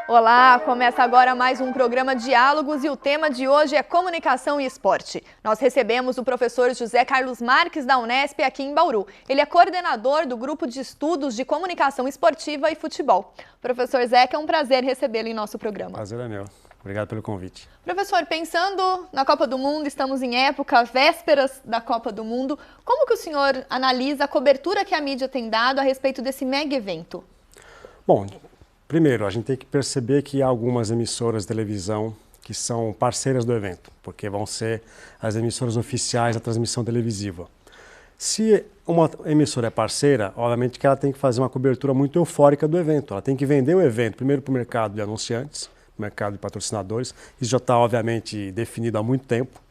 Olá, começa agora mais um programa Diálogos e o tema de hoje é comunicação e esporte. Nós recebemos o professor José Carlos Marques da Unesp aqui em Bauru. Ele é coordenador do grupo de estudos de comunicação esportiva e futebol. Professor Zeca, é um prazer recebê-lo em nosso programa. Prazer é meu. Obrigado pelo convite. Professor, pensando na Copa do Mundo, estamos em época, vésperas da Copa do Mundo, como que o senhor analisa a cobertura que a mídia tem dado a respeito desse mega evento? Bom, primeiro, a gente tem que perceber que há algumas emissoras de televisão que são parceiras do evento, porque vão ser as emissoras oficiais da transmissão televisiva. Se uma emissora é parceira, obviamente que ela tem que fazer uma cobertura muito eufórica do evento. Ela tem que vender o evento primeiro para o mercado de anunciantes, mercado de patrocinadores. Isso já está, obviamente, definido há muito tempo.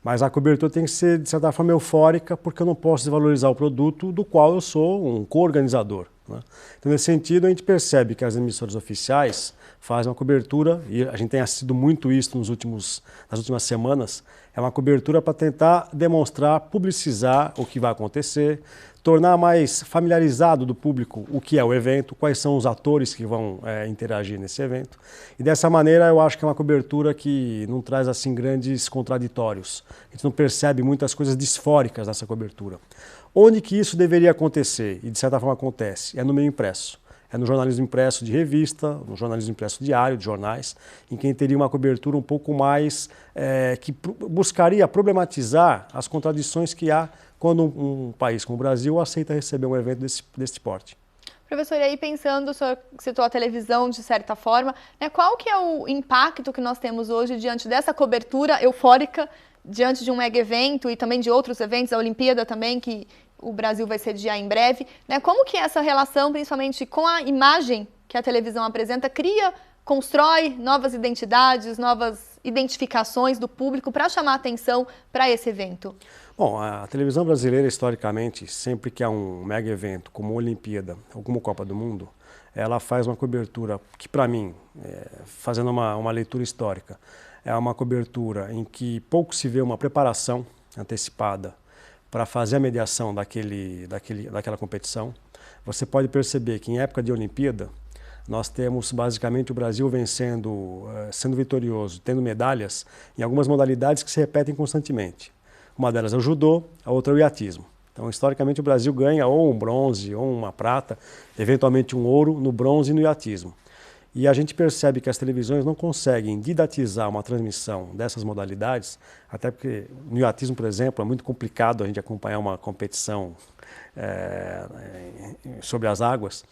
Mas a cobertura tem que ser, de certa forma, eufórica, porque eu não posso desvalorizar o produto do qual eu sou um co-organizador, né? Então, nesse sentido, a gente percebe que as emissoras oficiais fazem uma cobertura, e a gente tem assistido muito isso nas últimas semanas, é uma cobertura para tentar demonstrar, publicizar o que vai acontecer, tornar mais familiarizado do público o que é o evento, quais são os atores que vão interagir nesse evento. E dessa maneira eu acho que é uma cobertura que não traz assim grandes contraditórios. A gente não percebe muitas coisas disfóricas nessa cobertura. Onde que isso deveria acontecer, e de certa forma acontece, é no meio impresso. É no jornalismo impresso de revista, no jornalismo impresso diário, de jornais, em que teria uma cobertura um pouco mais, que buscaria problematizar as contradições que há quando um país como o Brasil aceita receber um evento desse porte. Professor, e aí pensando, o senhor citou a televisão de certa forma, né, qual que é o impacto que nós temos hoje diante dessa cobertura eufórica, diante de um mega evento e também de outros eventos, a Olimpíada também, que o Brasil vai sediar em breve, né? Como que essa relação, principalmente com a imagem que a televisão apresenta, constrói novas identidades, novas identificações do público para chamar atenção para esse evento? Bom, a televisão brasileira, historicamente, sempre que há um mega evento, como a Olimpíada ou como a Copa do Mundo, ela faz uma cobertura que, para mim, fazendo uma leitura histórica, é uma cobertura em que pouco se vê uma preparação antecipada para fazer a mediação daquela competição. Você pode perceber que em época de Olimpíada, nós temos basicamente o Brasil vencendo, sendo vitorioso, tendo medalhas em algumas modalidades que se repetem constantemente. Uma delas é o judô, a outra é o iatismo. Então, historicamente, o Brasil ganha ou um bronze ou uma prata, eventualmente um ouro no bronze e no iatismo. E a gente percebe que as televisões não conseguem didatizar uma transmissão dessas modalidades, até porque no iatismo, por exemplo, é muito complicado a gente acompanhar uma competição sobre as águas.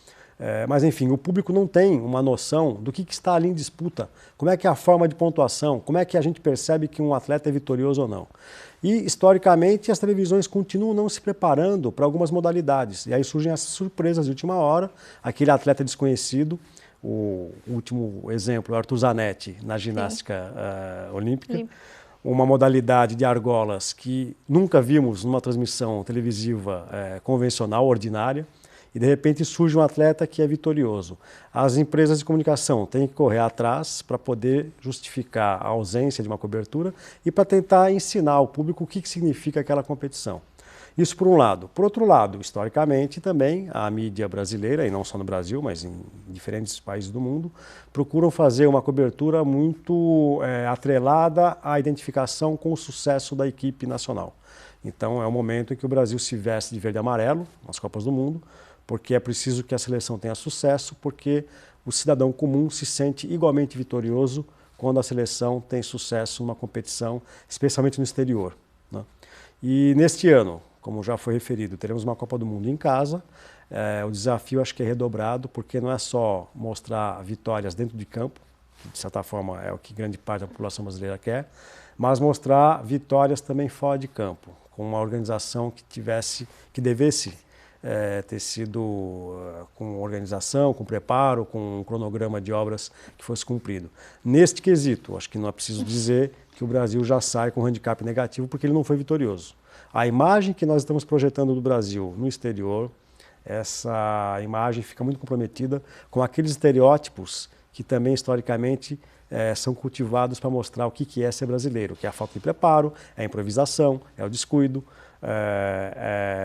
Mas, enfim, o público não tem uma noção do que está ali em disputa, como é que é a forma de pontuação, como é que a gente percebe que um atleta é vitorioso ou não. E, historicamente, as televisões continuam não se preparando para algumas modalidades. E aí surgem as surpresas de última hora, aquele atleta desconhecido. O último exemplo, o Arthur Zanetti, na ginástica olímpica. Uma modalidade de argolas que nunca vimos numa transmissão televisiva convencional, ordinária, e de repente surge um atleta que é vitorioso. As empresas de comunicação têm que correr atrás para poder justificar a ausência de uma cobertura e para tentar ensinar ao público o que significa aquela competição. Isso por um lado. Por outro lado, historicamente também, a mídia brasileira, e não só no Brasil, mas em diferentes países do mundo, procuram fazer uma cobertura muito atrelada à identificação com o sucesso da equipe nacional. Então é o momento em que o Brasil se veste de verde e amarelo nas Copas do Mundo, porque é preciso que a seleção tenha sucesso, porque o cidadão comum se sente igualmente vitorioso quando a seleção tem sucesso numa competição, especialmente no exterior, né? E neste ano, como já foi referido, teremos uma Copa do Mundo em casa. O desafio acho que é redobrado, porque não é só mostrar vitórias dentro de campo, que de certa forma é o que grande parte da população brasileira quer, mas mostrar vitórias também fora de campo, com uma organização que devesse ter sido com organização, com preparo, com um cronograma de obras que fosse cumprido. Neste quesito, acho que não é preciso dizer que o Brasil já sai com um handicap negativo, porque ele não foi vitorioso. A imagem que nós estamos projetando do Brasil no exterior, essa imagem fica muito comprometida com aqueles estereótipos que também, historicamente, são cultivados para mostrar o que é ser brasileiro, que é a falta de preparo, é a improvisação, é o descuido,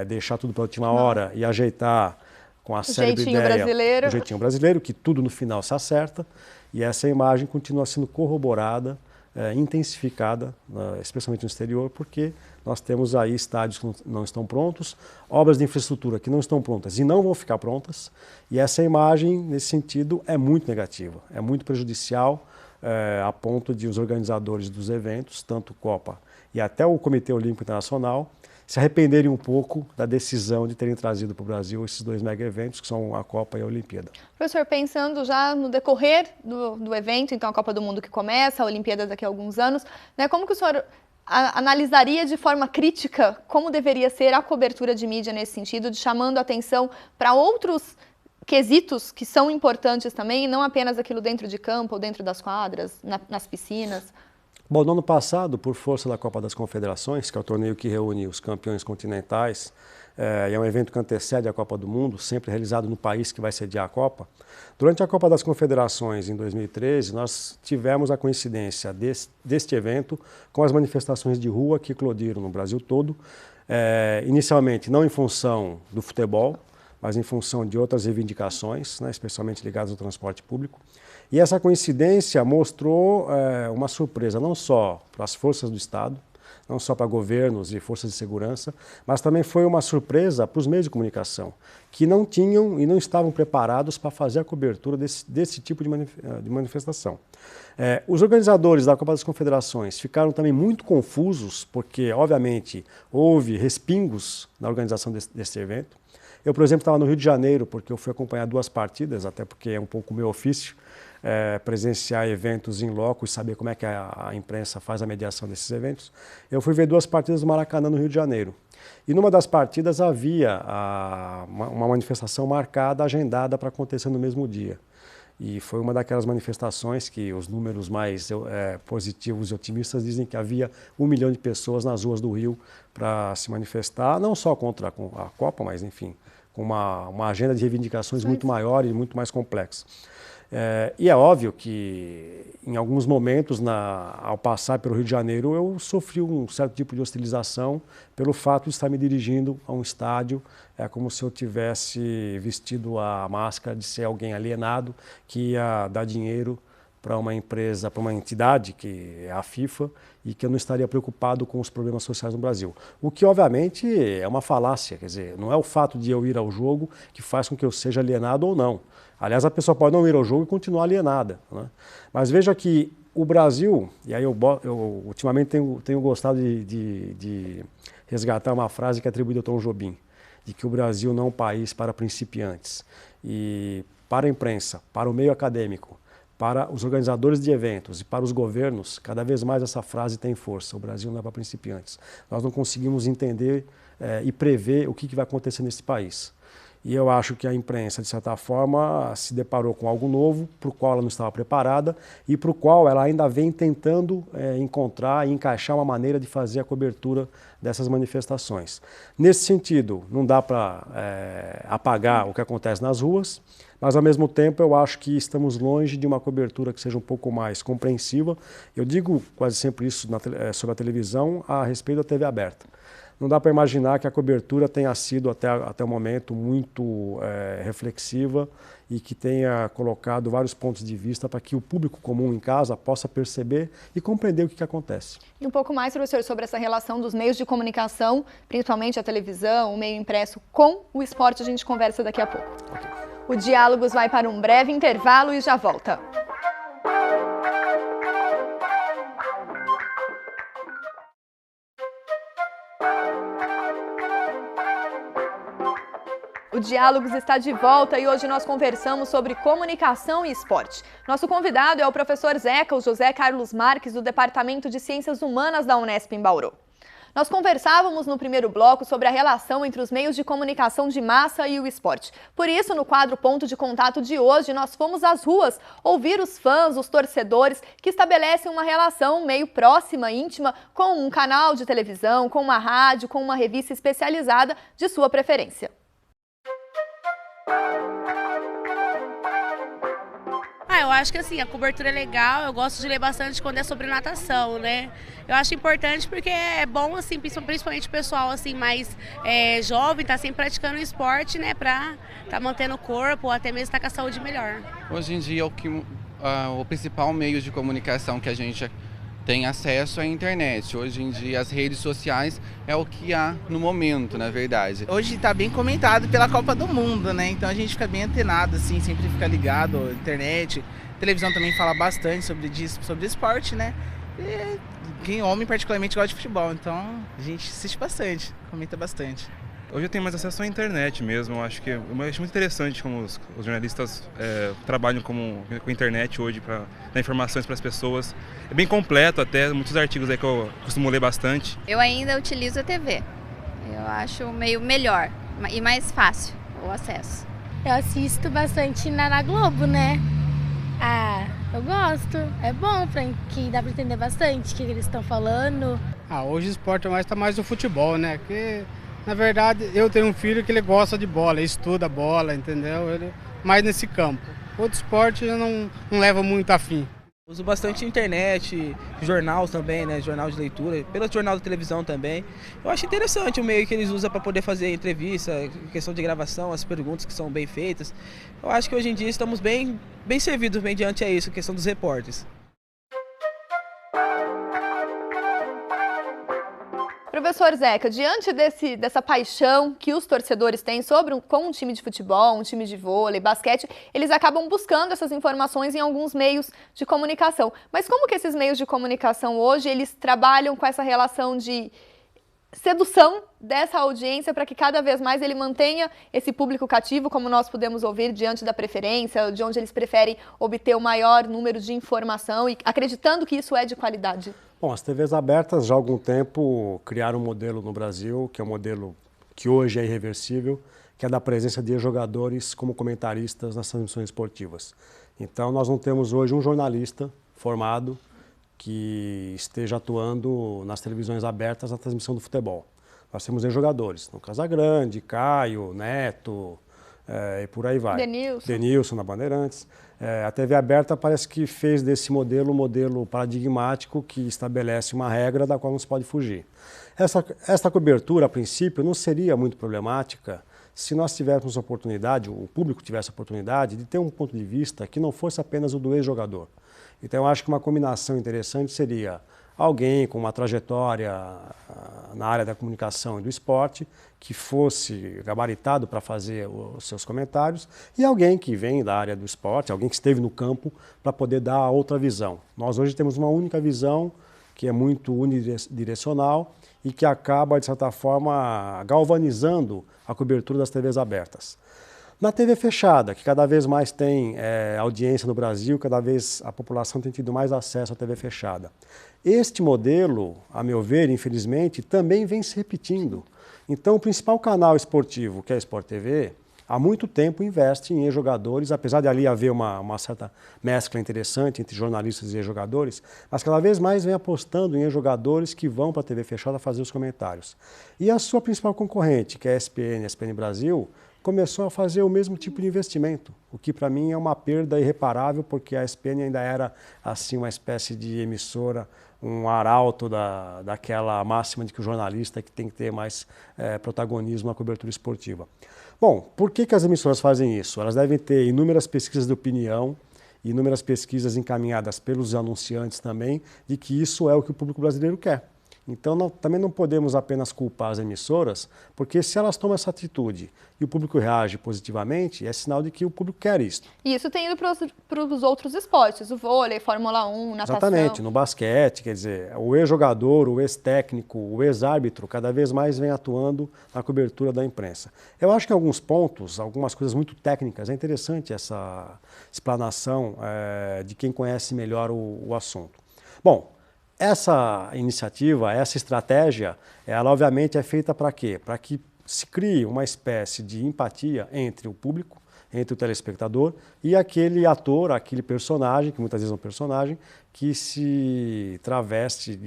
deixar tudo para a última hora e ajeitar com a célebre ideia, brasileiro. o jeitinho brasileiro, que tudo no final se acerta, e essa imagem continua sendo corroborada, intensificada, especialmente no exterior, porque nós temos aí estádios que não estão prontos, obras de infraestrutura que não estão prontas e não vão ficar prontas, e essa imagem, nesse sentido, é muito negativa, é muito prejudicial, a ponto de os organizadores dos eventos, tanto Copa e até o Comitê Olímpico Internacional, se arrependerem um pouco da decisão de terem trazido para o Brasil esses dois mega eventos, que são a Copa e a Olimpíada. Professor, pensando já no decorrer do evento, então a Copa do Mundo que começa, a Olimpíada daqui a alguns anos, né, como que o senhor analisaria de forma crítica como deveria ser a cobertura de mídia nesse sentido, de chamando atenção para outros quesitos que são importantes também, e não apenas aquilo dentro de campo ou dentro das quadras, nas piscinas? Bom, no ano passado, por força da Copa das Confederações, que é o torneio que reúne os campeões continentais, e é um evento que antecede a Copa do Mundo, sempre realizado no país que vai sediar a Copa. Durante a Copa das Confederações, em 2013, nós tivemos a coincidência deste evento com as manifestações de rua que eclodiram no Brasil todo, inicialmente não em função do futebol, mas em função de outras reivindicações, né, especialmente ligadas ao transporte público. E essa coincidência mostrou uma surpresa não só para as forças do Estado, não só para governos e forças de segurança, mas também foi uma surpresa para os meios de comunicação, que não tinham e não estavam preparados para fazer a cobertura desse tipo de manifestação. Os organizadores da Copa das Confederações ficaram também muito confusos, porque, obviamente, houve respingos na organização desse evento. Eu, por exemplo, estava no Rio de Janeiro, porque eu fui acompanhar 2 partidas, até porque é um pouco o meu ofício, presenciar eventos em loco e saber como é que a imprensa faz a mediação desses eventos. Eu fui ver 2 partidas do Maracanã, no Rio de Janeiro. E numa das partidas havia uma manifestação marcada, agendada para acontecer no mesmo dia. E foi uma daquelas manifestações que os números mais positivos e otimistas dizem que havia 1 milhão de pessoas nas ruas do Rio para se manifestar, não só contra a Copa, mas enfim, com uma agenda de reivindicações muito maior e muito mais complexa. E é óbvio que, em alguns momentos, ao passar pelo Rio de Janeiro, eu sofri um certo tipo de hostilização pelo fato de estar me dirigindo a um estádio. É como se eu tivesse vestido a máscara de ser alguém alienado que ia dar dinheiro para uma empresa, para uma entidade, que é a FIFA, e que eu não estaria preocupado com os problemas sociais no Brasil. O que, obviamente, é uma falácia, quer dizer, não é o fato de eu ir ao jogo que faz com que eu seja alienado ou não. Aliás, a pessoa pode não ir ao jogo e continuar alienada, né? Mas veja que o Brasil, e aí eu ultimamente tenho gostado de resgatar uma frase que é atribuída ao Tom Jobim, de que o Brasil não é um país para principiantes. E para a imprensa, para o meio acadêmico, para os organizadores de eventos e para os governos, cada vez mais essa frase tem força. O Brasil não é para principiantes. Nós não conseguimos entender e prever o que vai acontecer nesse país. E eu acho que a imprensa, de certa forma, se deparou com algo novo, para o qual ela não estava preparada e para o qual ela ainda vem tentando encontrar e encaixar uma maneira de fazer a cobertura dessas manifestações. Nesse sentido, não dá para apagar o que acontece nas ruas, mas, ao mesmo tempo, eu acho que estamos longe de uma cobertura que seja um pouco mais compreensiva. Eu digo quase sempre isso sobre a televisão a respeito da TV aberta. Não dá para imaginar que a cobertura tenha sido até o momento muito reflexiva e que tenha colocado vários pontos de vista para que o público comum em casa possa perceber e compreender o que acontece. E um pouco mais, professor, sobre essa relação dos meios de comunicação, principalmente a televisão, o meio impresso, com o esporte, a gente conversa daqui a pouco. Okay. O Diálogos vai para um breve intervalo e já volta. O Diálogos está de volta e hoje nós conversamos sobre comunicação e esporte. Nosso convidado é o professor Zeca, o José Carlos Marques, do Departamento de Ciências Humanas da Unesp em Bauru. Nós conversávamos no primeiro bloco sobre a relação entre os meios de comunicação de massa e o esporte. Por isso, no quadro Ponto de Contato de hoje, nós fomos às ruas ouvir os fãs, os torcedores, que estabelecem uma relação meio próxima, íntima, com um canal de televisão, com uma rádio, com uma revista especializada de sua preferência. Eu acho que assim, a cobertura é legal, eu gosto de ler bastante quando é sobre natação, né? Eu acho importante porque é bom, assim, principalmente o pessoal assim, mais jovem, tá sempre praticando esporte, né? Pra tá mantendo o corpo ou até mesmo tá com a saúde melhor. Hoje em dia, o principal meio de comunicação que a gente tem acesso à internet. Hoje em dia, as redes sociais é o que há no momento, na verdade. Hoje está bem comentado pela Copa do Mundo, né? Então a gente fica bem antenado, assim, sempre fica ligado à internet. A televisão também fala bastante sobre esporte, né? E quem homem particularmente gosta de futebol, então a gente assiste bastante, comenta bastante. Hoje eu tenho mais acesso à internet mesmo, eu acho muito interessante como os jornalistas trabalham com a internet hoje para dar informações para as pessoas. É bem completo até, muitos artigos aí que eu costumo ler bastante. Eu ainda utilizo a TV, eu acho meio melhor e mais fácil o acesso. Eu assisto bastante na Globo, né? Ah, eu gosto, é bom, que dá para entender bastante o que eles estão falando. Hoje o esporte tá mais o futebol, né? Que na verdade, eu tenho um filho que ele gosta de bola, ele estuda bola, entendeu? Ele mais nesse campo. Outro esporte eu não levo muito a fim. Uso bastante internet, jornal também, né? Jornal de leitura, pelo jornal da televisão também. Eu acho interessante o meio que eles usam para poder fazer entrevista, questão de gravação, as perguntas que são bem feitas. Eu acho que hoje em dia estamos bem servidos mediante a isso, a questão dos repórteres. Professor Zeca, diante dessa paixão que os torcedores têm com um time de futebol, um time de vôlei, basquete, eles acabam buscando essas informações em alguns meios de comunicação. Mas como que esses meios de comunicação hoje, eles trabalham com essa relação de sedução dessa audiência para que cada vez mais ele mantenha esse público cativo, como nós podemos ouvir, diante da preferência, de onde eles preferem obter o maior número de informação e acreditando que isso é de qualidade? Bom, as TVs abertas já há algum tempo criaram um modelo no Brasil, que é um modelo que hoje é irreversível, que é da presença de jogadores como comentaristas nas transmissões esportivas. Então nós não temos hoje um jornalista formado que esteja atuando nas televisões abertas na transmissão do futebol. Nós temos jogadores, no Casagrande, Caio, Neto, e por aí vai. Denilson na Bandeirantes. A TV aberta parece que fez desse modelo um modelo paradigmático que estabelece uma regra da qual não se pode fugir. Essa cobertura, a princípio, não seria muito problemática se nós tivéssemos a oportunidade, o público tivesse a oportunidade de ter um ponto de vista que não fosse apenas o do ex-jogador. Então, eu acho que uma combinação interessante seria alguém com uma trajetória na área da comunicação e do esporte, que fosse gabaritado para fazer os seus comentários, e alguém que vem da área do esporte, alguém que esteve no campo, para poder dar outra visão. Nós hoje temos uma única visão, que é muito unidirecional e que acaba, de certa forma, galvanizando a cobertura das TVs abertas. Na TV fechada, que cada vez mais tem audiência no Brasil, cada vez a população tem tido mais acesso à TV fechada. Este modelo, a meu ver, infelizmente, também vem se repetindo. Então, o principal canal esportivo, que é a Sport TV, há muito tempo investe em ex-jogadores, apesar de ali haver uma certa mescla interessante entre jornalistas e ex-jogadores, mas cada vez mais vem apostando em ex-jogadores que vão para a TV fechada fazer os comentários. E a sua principal concorrente, que é a ESPN Brasil, começou a fazer o mesmo tipo de investimento, o que para mim é uma perda irreparável, porque a ESPN ainda era assim uma espécie de emissora, um arauto daquela máxima de que o jornalista que tem que ter mais protagonismo na cobertura esportiva. Bom, por que as emissoras fazem isso? Elas devem ter inúmeras pesquisas de opinião, inúmeras pesquisas encaminhadas pelos anunciantes também, de que isso é o que o público brasileiro quer. Então, também não podemos apenas culpar as emissoras, porque se elas tomam essa atitude e o público reage positivamente, é sinal de que o público quer isso. E isso tem ido para os outros esportes, o vôlei, Fórmula 1, natação. Exatamente, no basquete, quer dizer, o ex-jogador, o ex-técnico, o ex-árbitro, cada vez mais vem atuando na cobertura da imprensa. Eu acho que em alguns pontos, algumas coisas muito técnicas, é interessante essa explanação de quem conhece melhor o assunto. Bom, essa iniciativa, essa estratégia, ela obviamente é feita para quê? Para que se crie uma espécie de empatia entre o público, entre o telespectador e aquele ator, aquele personagem, que muitas vezes é um personagem, que se traveste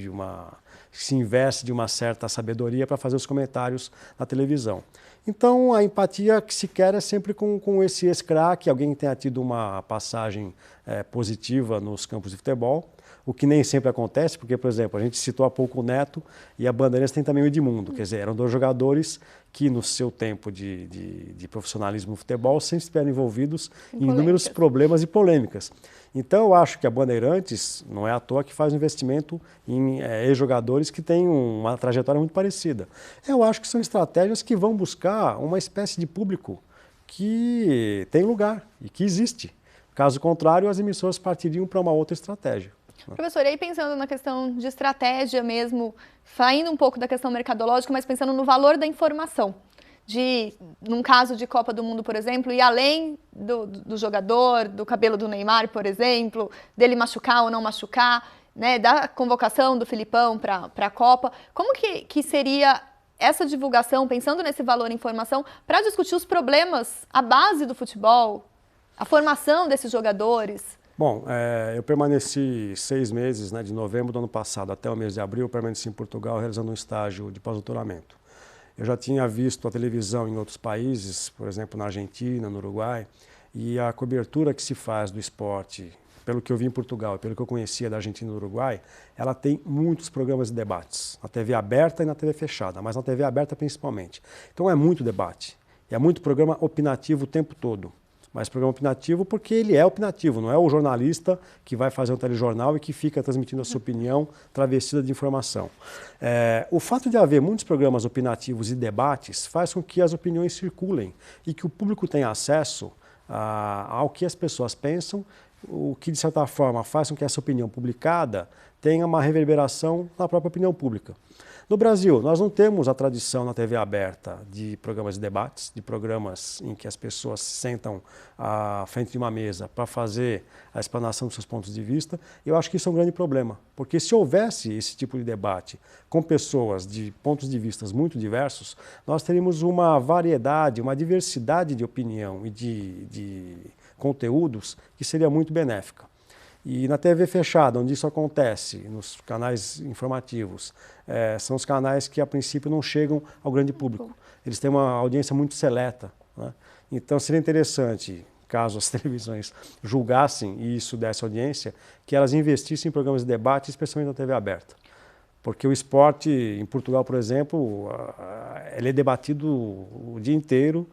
se investe de uma certa sabedoria para fazer os comentários na televisão. Então, a empatia que se quer é sempre com esse ex-craque, alguém que tenha tido uma passagem positiva nos campos de futebol, o que nem sempre acontece, porque, por exemplo, a gente citou há pouco o Neto e a Bandeirantes tem também o Edmundo, quer dizer, eram 2 jogadores que no seu tempo de profissionalismo no futebol sempre estiveram envolvidos em inúmeros problemas e polêmicas. Então eu acho que a Bandeirantes não é à toa que faz um investimento em ex-jogadores que têm uma trajetória muito parecida. Eu acho que são estratégias que vão buscar uma espécie de público que tem lugar e que existe. Caso contrário, as emissoras partiriam para uma outra estratégia. Professor, e aí pensando na questão de estratégia mesmo, saindo um pouco da questão mercadológica, mas pensando no valor da informação, num caso de Copa do Mundo, por exemplo, e além do jogador, do cabelo do Neymar, por exemplo, dele machucar ou não machucar, né, da convocação do Filipão para a Copa, como que seria essa divulgação, pensando nesse valor informação, para discutir os problemas, a base do futebol, a formação desses jogadores? Bom, eu permaneci 6 meses, de novembro do ano passado até o mês de abril, eu permaneci em Portugal realizando um estágio de pós-doutoramento. Eu já tinha visto a televisão em outros países, por exemplo, na Argentina, no Uruguai, e a cobertura que se faz do esporte, pelo que eu vi em Portugal e pelo que eu conhecia da Argentina e do Uruguai, ela tem muitos programas de debates, na TV aberta e na TV fechada, mas na TV aberta principalmente. Então é muito debate, é muito programa opinativo o tempo todo. Mas programa opinativo porque ele é opinativo, não é o jornalista que vai fazer um telejornal e que fica transmitindo a sua opinião travestida de informação. O fato de haver muitos programas opinativos e debates faz com que as opiniões circulem e que o público tenha acesso ao que as pessoas pensam, o que de certa forma faz com que essa opinião publicada tenha uma reverberação na própria opinião pública. No Brasil, nós não temos a tradição na TV aberta de programas de debates, de programas em que as pessoas se sentam à frente de uma mesa para fazer a explanação dos seus pontos de vista. Eu acho que isso é um grande problema, porque se houvesse esse tipo de debate com pessoas de pontos de vista muito diversos, nós teríamos uma variedade, uma diversidade de opinião e de conteúdos que seria muito benéfica. E na TV fechada, onde isso acontece, nos canais informativos, são os canais que a princípio não chegam ao grande público. Eles têm uma audiência muito seleta, né? Então seria interessante, caso as televisões julgassem e isso desse audiência, que elas investissem em programas de debate, especialmente na TV aberta. Porque o esporte, em Portugal, por exemplo, ele é debatido o dia inteiro.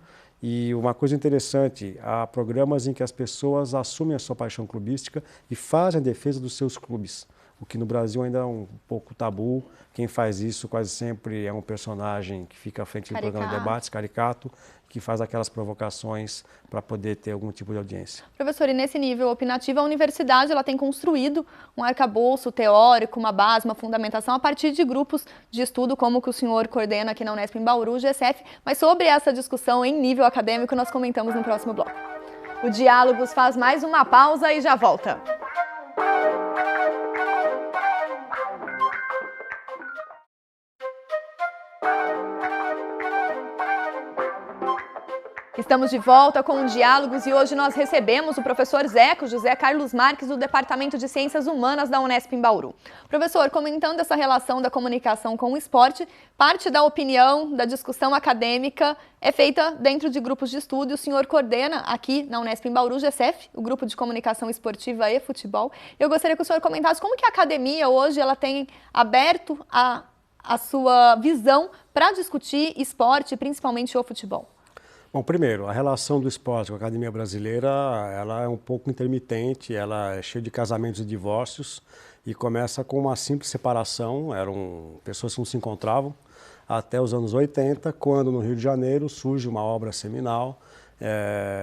E uma coisa interessante, há programas em que as pessoas assumem a sua paixão clubística e fazem a defesa dos seus clubes, o que no Brasil ainda é um pouco tabu. Quem faz isso quase sempre é um personagem que fica à frente do programa de debates, caricato, que faz aquelas provocações para poder ter algum tipo de audiência. Professor, e nesse nível opinativo, a universidade ela tem construído um arcabouço teórico, uma base, uma fundamentação a partir de grupos de estudo, como o que o senhor coordena aqui na Unesp em Bauru, GSF, mas sobre essa discussão em nível acadêmico nós comentamos no próximo bloco. O Diálogos faz mais uma pausa e já volta. Estamos de volta com o Diálogos e hoje nós recebemos o professor Zeco, José Carlos Marques, do Departamento de Ciências Humanas da Unesp em Bauru. Professor, comentando essa relação da comunicação com o esporte, parte da opinião, da discussão acadêmica é feita dentro de grupos de estudo e o senhor coordena aqui na Unesp em Bauru, GSF, o Grupo de Comunicação Esportiva e Futebol. Eu gostaria que o senhor comentasse como que a academia hoje ela tem aberto a sua visão para discutir esporte, principalmente o futebol. Bom, primeiro, a relação do esporte com a academia brasileira, ela é um pouco intermitente, ela é cheia de casamentos e divórcios e começa com uma simples separação, eram pessoas que não se encontravam, até os anos 80, quando no Rio de Janeiro surge uma obra seminal,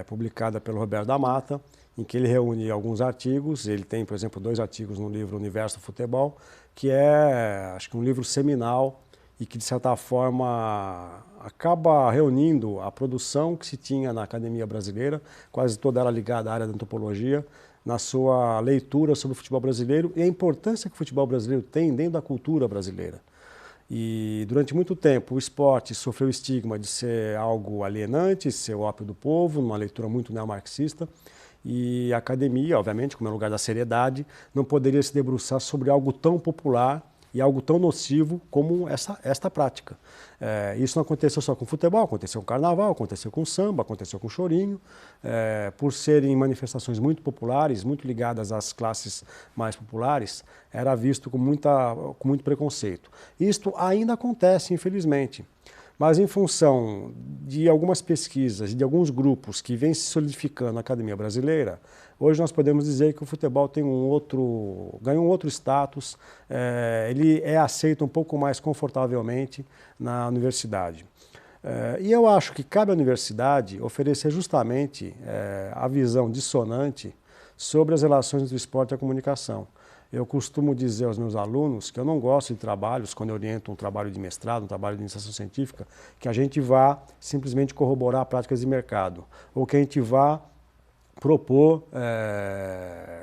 publicada pelo Roberto da Mata, em que ele reúne alguns artigos, ele tem, por exemplo, 2 artigos no livro Universo do Futebol, que é, acho que um livro seminal, e que, de certa forma, acaba reunindo a produção que se tinha na academia brasileira, quase toda ela ligada à área da antropologia, na sua leitura sobre o futebol brasileiro e a importância que o futebol brasileiro tem dentro da cultura brasileira. E, durante muito tempo, o esporte sofreu o estigma de ser algo alienante, ser o ópio do povo, numa leitura muito neomarxista, e a academia, obviamente, como é o lugar da seriedade, não poderia se debruçar sobre algo tão popular e algo tão nocivo como esta prática. Isso não aconteceu só com futebol, aconteceu com carnaval, aconteceu com samba, aconteceu com chorinho, por serem manifestações muito populares, muito ligadas às classes mais populares, era visto com muito preconceito. Isto ainda acontece, infelizmente. Mas em função de algumas pesquisas e de alguns grupos que vêm se solidificando na academia brasileira, hoje nós podemos dizer que o futebol tem ganha um outro status, ele é aceito um pouco mais confortavelmente na universidade. E eu acho que cabe à universidade oferecer justamente a visão dissonante sobre as relações do esporte e a comunicação. Eu costumo dizer aos meus alunos que eu não gosto de trabalhos, quando eu oriento um trabalho de mestrado, um trabalho de iniciação científica, que a gente vá simplesmente corroborar práticas de mercado, ou que a gente vá propor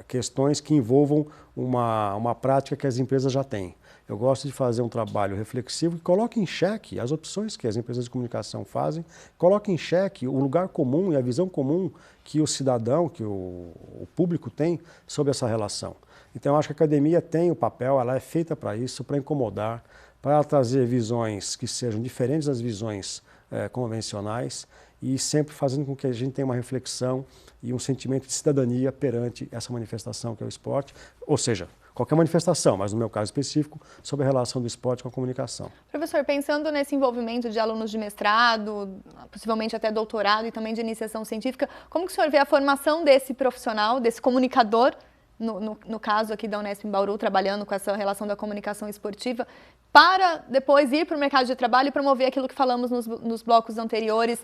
questões que envolvam uma prática que as empresas já têm. Eu gosto de fazer um trabalho reflexivo que coloque em xeque as opções que as empresas de comunicação fazem, coloque em xeque o lugar comum e a visão comum que o cidadão, que o público tem sobre essa relação. Então, eu acho que a academia tem o papel, ela é feita para isso, para incomodar, para trazer visões que sejam diferentes das visões convencionais e sempre fazendo com que a gente tenha uma reflexão e um sentimento de cidadania perante essa manifestação que é o esporte, ou seja, qualquer manifestação, mas no meu caso específico, sobre a relação do esporte com a comunicação. Professor, pensando nesse envolvimento de alunos de mestrado, possivelmente até doutorado e também de iniciação científica, como que o senhor vê a formação desse profissional, desse comunicador, no caso aqui da Unesp em Bauru, trabalhando com essa relação da comunicação esportiva, para depois ir para o mercado de trabalho e promover aquilo que falamos nos blocos anteriores,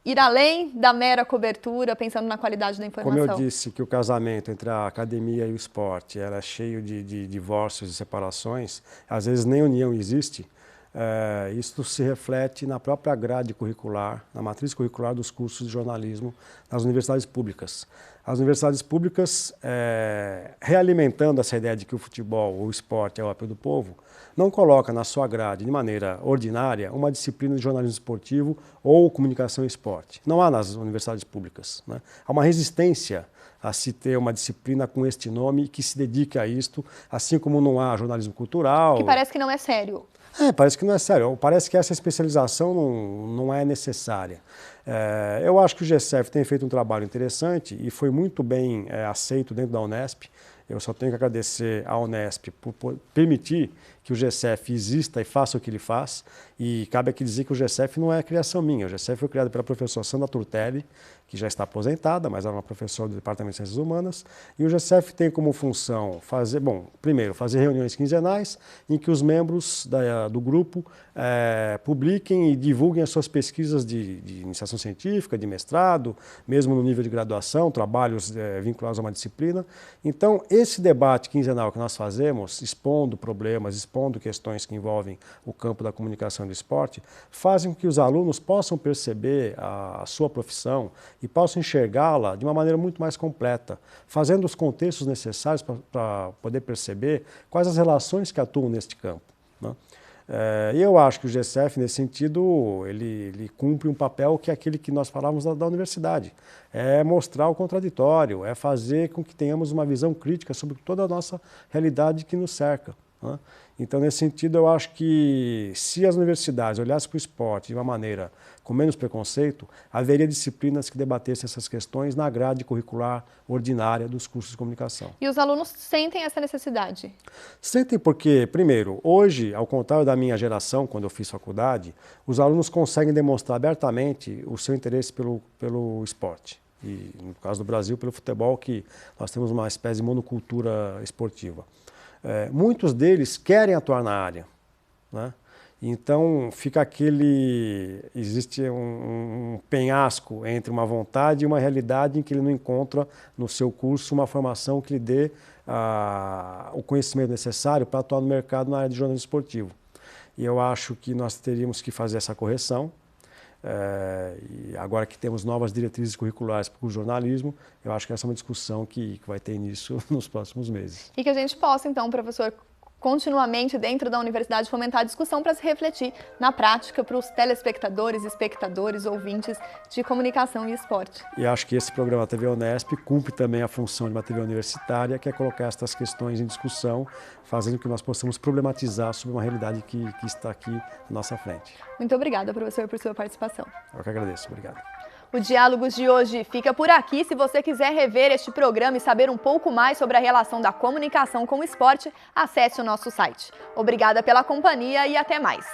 ir além da mera cobertura, pensando na qualidade da informação? Como eu disse que o casamento entre a academia e o esporte era cheio de divórcios e separações, às vezes nem união existe, isso se reflete na própria grade curricular, na matriz curricular dos cursos de jornalismo nas universidades públicas. As universidades públicas, realimentando essa ideia de que o futebol, o esporte é o apelo do povo, não coloca na sua grade, de maneira ordinária, uma disciplina de jornalismo esportivo ou comunicação e esporte. Não há nas universidades públicas, né? Há uma resistência a se ter uma disciplina com este nome que se dedique a isto, assim como não há jornalismo cultural. Que parece que não é sério. Parece que não é sério. Parece que essa especialização não é necessária. Eu acho que o GCF tem feito um trabalho interessante e foi muito bem aceito dentro da Unesp. Eu só tenho que agradecer à Unesp por permitir que o GCF exista e faça o que ele faz. E cabe aqui dizer que o GCF não é criação minha. O GCF foi criado pela professora Sandra Turtelli, que já está aposentada, mas era uma professora do Departamento de Ciências Humanas. E o GCF tem como função primeiro, fazer reuniões quinzenais em que os membros do grupo publiquem e divulguem as suas pesquisas de iniciação científica, de mestrado, mesmo no nível de graduação, trabalhos vinculados a uma disciplina. Então, esse debate quinzenal que nós fazemos, expondo problemas, expondo questões que envolvem o campo da comunicação e do esporte, fazem com que os alunos possam perceber a sua profissão e possam enxergá-la de uma maneira muito mais completa, fazendo os contextos necessários para poder perceber quais as relações que atuam neste campo, né? E eu acho que o GCF, nesse sentido, ele cumpre um papel que é aquele que nós falávamos da universidade. É mostrar o contraditório, é fazer com que tenhamos uma visão crítica sobre toda a nossa realidade que nos cerca, né? Então, nesse sentido, eu acho que se as universidades olhassem para o esporte de uma maneira com menos preconceito, haveria disciplinas que debatessem essas questões na grade curricular ordinária dos cursos de comunicação. E os alunos sentem essa necessidade? Sentem porque, primeiro, hoje, ao contrário da minha geração, quando eu fiz faculdade, os alunos conseguem demonstrar abertamente o seu interesse pelo esporte. E, no caso do Brasil, pelo futebol, que nós temos uma espécie de monocultura esportiva. Muitos deles querem atuar na área, né? Então fica existe um penhasco entre uma vontade e uma realidade em que ele não encontra no seu curso uma formação que lhe dê o conhecimento necessário para atuar no mercado na área de jornalismo esportivo. E eu acho que nós teríamos que fazer essa correção. E agora que temos novas diretrizes curriculares para o jornalismo, eu acho que essa é uma discussão que vai ter início nos próximos meses. E que a gente possa, então, professor, continuamente dentro da universidade fomentar a discussão para se refletir na prática para os telespectadores, espectadores, ouvintes de comunicação e esporte. E acho que esse programa TV Unesp cumpre também a função de uma TV universitária, que é colocar estas questões em discussão, fazendo com que nós possamos problematizar sobre uma realidade que está aqui na nossa frente. Muito obrigada, professor, por sua participação. Eu que agradeço. Obrigado. O Diálogos de hoje fica por aqui. Se você quiser rever este programa e saber um pouco mais sobre a relação da comunicação com o esporte, acesse o nosso site. Obrigada pela companhia e até mais.